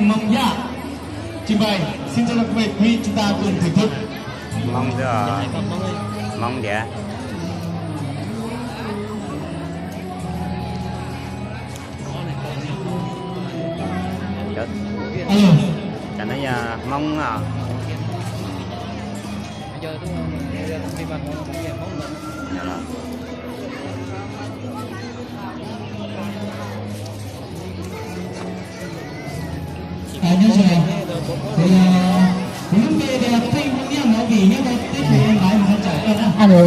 mong dạ trình bày. Xin cho các vị chúng ta cùng thưởng thức. Mong chưa? Mong dạ. Chết. Cho nó mong à. Dạ rồi. Như thế nào? Thì những về phim cũng như nói gì nhưng mà tiếp thì em lại mà chạy ra đó. Alo,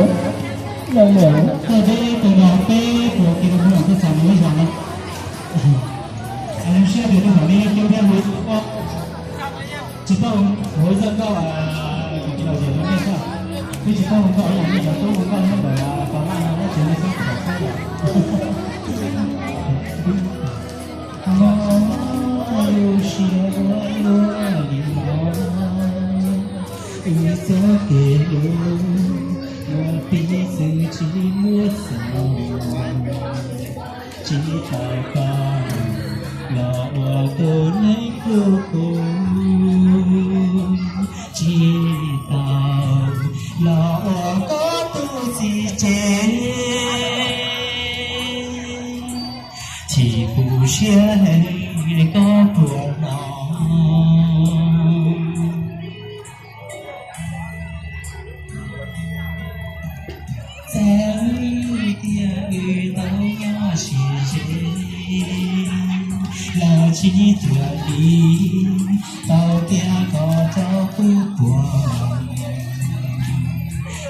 lâu nữa. Từ đây từ đó tới của kỳ đồng hồ tôi chẳng nói rằng đâu. Anh sẽ được hỏi đi kêu theo với chỉ có hối dẫn câu cái đầu tiên nó nghe sao? Khi chỉ có một câu là mình là tôi một câu nó bảo là còn lại nó chỉ là sẽ phải khác rồi. Yêu chia đôi lối đi mòn, yêu gió kề lối, mùa tí sự chỉ mưa sầu, chỉ tại con là hoa cô lấy cô chỉ tại là hoa có tu gì chết chỉ phụ xe có của nó sáng tia người tao nhỏ chỉ dễ là chỉ thừa đi tao tia có cho phú của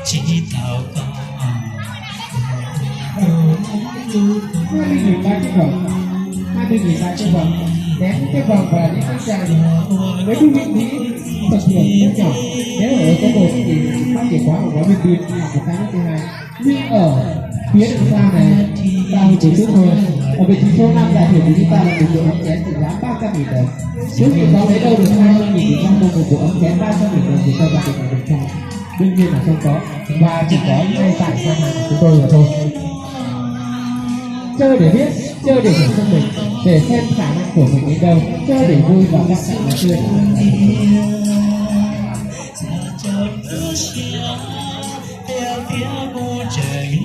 chỉ tao có hai mươi nghìn ba cái vòng ném cái vòng vào những cái chai với cái vị trí tập điểm rất nhỏ. Nếu ở có một thì phát triển quá của nó bên bên là một cái thứ hai, nhưng ở phía đằng sau này ta chỉ chút thôi. Ở vị trí số 5 giải thưởng của chúng ta là một bộ ống chén trị giá 300.000 đồng. Trước khi có lấy đâu được 20.000 thì trong một bộ ống chén 300.000 đồng thì cho gia đình được cho. Đương nhiên là không có, và chỉ có ngay tại gian hàng của chúng tôi là thôi. Chơi để biết, chơi để hiểu cho mình, để xem khả năng của mình đến đâu, chơi để vui và quan trọng là chơi. Trời